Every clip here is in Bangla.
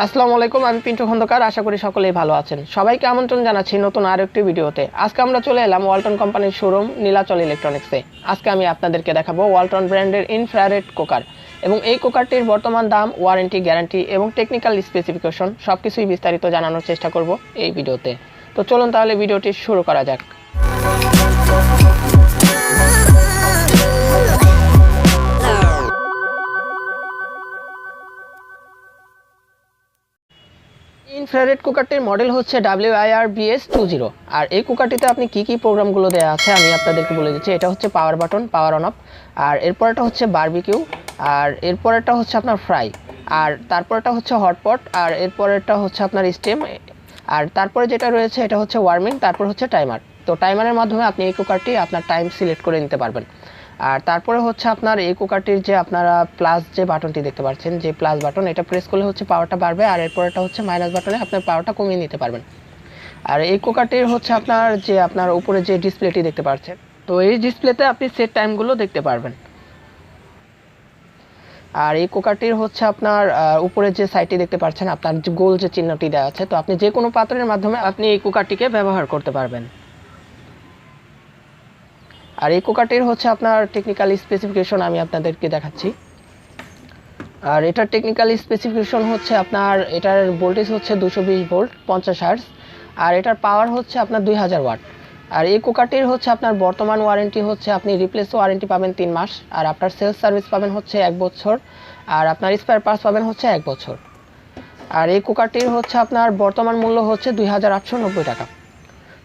আসসালামু আলাইকুম, আমি পিন্টু খন্দকার। আশা করি সকলেই ভালো আছেন। সবাইকে আমন্ত্রণ জানাচ্ছি নতুন আরেকটি ভিডিওতে। আজকে আমরা চলে এলাম ওয়ালটন কোম্পানির শোরুম নীলাচল ইলেকট্রনিক্সে। আজকে আমি আপনাদেরকে দেখাবো ওয়ালটন ব্র্যান্ডের ইনফ্রারেড কুকার এবং এই কুকারটির বর্তমান দাম, ওয়ারেন্টি, গ্যারান্টি এবং টেকনিক্যাল স্পেসিফিকেশন সবকিছুই বিস্তারিত জানানোর চেষ্টা করব এই ভিডিওতে। তো চলুন তাহলে ভিডিওটি শুরু করা যাক। ইনফ্রারেড কুকারটির মডেল হচ্ছে WIRBS20। আর এই কুকারটিতে আপনি কি প্রোগ্রামগুলো দেওয়া আছে আমি আপনাদেরকে বলে দিচ্ছি। এটা হচ্ছে power button, power on off, আর এরপরটা হচ্ছে বারবিকিউ, আর এরপরটা হচ্ছে আপনার ফ্রাই, আর তারপরটা হচ্ছে হটপট, আর এরপরটা হচ্ছে আপনার স্টিম, আর তারপরে যেটা রয়েছে এটা হচ্ছে ওয়ার্মিং, তারপর হচ্ছে টাইমার। তো টাইমারের মাধ্যমে আপনি এই কুকারটি আপনার টাইম সিলেক্ট করে নিতে পারবেন। আর তারপরে হচ্ছে আপনার এই কুকারটির যে আপনারা প্লাস যে বাটনটি দেখতে পাচ্ছেন, যে প্লাস বাটন, এটা প্রেস করলে হচ্ছে পাওয়ারটা বাড়বে, আর এরপরটা হচ্ছে মাইনাস বাটনে আপনার পাওয়ারটা কমিয়ে নিতে পারবেন। আর এই কুকারটির হচ্ছে আপনার উপরে যে ডিসপ্লেটি দেখতে পাচ্ছেন, তো এই ডিসপ্লেতে আপনি সেট টাইমগুলো দেখতে পারবেন। আর এই কুকারটির হচ্ছে আপনার উপরে যে সাইডটি দেখতে পাচ্ছেন, আপনার যে গোল যে চিহ্নটি দেওয়া আছে, তো আপনি যে কোনো পাত্রের মাধ্যমে আপনি এই কুকারটিকে ব্যবহার করতে পারবেন। আর এই কুকারটির হচ্ছে আপনার টেকনিক্যাল স্পেসিফিকেশন আমি আপনাদেরকে দেখাচ্ছি। আর এটার টেকনিক্যাল স্পেসিফিকেশন হচ্ছে আপনার এটার ভোল্টেজ হচ্ছে 220 ভোল্ট 50 হার্জ, আর এটার পাওয়ার হচ্ছে আপনার 2000 ওয়াট। আর এই কুকারটির হচ্ছে আপনার বর্তমান ওয়ারেন্টি হচ্ছে আপনি রিপ্লেস ওয়ারেন্টি পাবেন 3 মাস, আর আপনার সেলস সার্ভিস পাবেন হচ্ছে 1 বছর, আর আপনার স্পেয়ার পার্টস পাবেন হচ্ছে 1 বছর। আর এই কুকারটির হচ্ছে আপনার বর্তমান মূল্য হচ্ছে 2890 টাকা।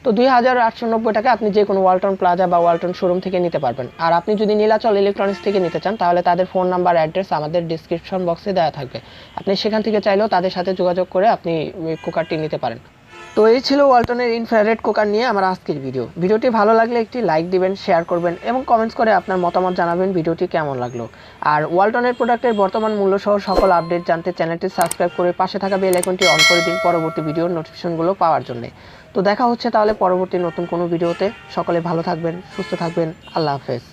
তো 2890 টাকা আপনি যে কোনো ওয়ালটন প্লাজা বা ওয়ালটন শোরুম থেকে নিতে পারবেন। আর আপনি যদি নীলাচল ইলেকট্রনিক্স থেকে নিতে চান তাহলে তাদের ফোন নাম্বার, অ্যাড্রেস আমাদের ডিসক্রিপশন বক্সে দেওয়া থাকবে। আপনি সেখান থেকে চাইলেও তাদের সাথে যোগাযোগ করে আপনি কুকারটি নিতে পারেন। তো এই ছিল ওয়ালটনের ইনফ্রারেড কুকার নিয়ে আমার আজকের ভিডিওটি ভালো লাগলে একটি লাইক দিবেন, শেয়ার করবেন এবং কমেন্টস করে আপনার মতামত জানাবেন ভিডিওটি কেমন লাগলো। আর ওয়ালটনের প্রোডাক্টের বর্তমান মূল্য সহ সকল আপডেট জানতে চ্যানেলটি সাবস্ক্রাইব করে পাশে থাকা বেল আইকনটি অন করে দিন পরবর্তী ভিডিওর নোটিফিকেশনগুলো পাওয়ার জন্য। তো দেখা হচ্ছে তাহলে পরবর্তী নতুন কোনো ভিডিওতে। সকলে ভালো থাকবেন, সুস্থ থাকবেন। আল্লাহ হাফেজ।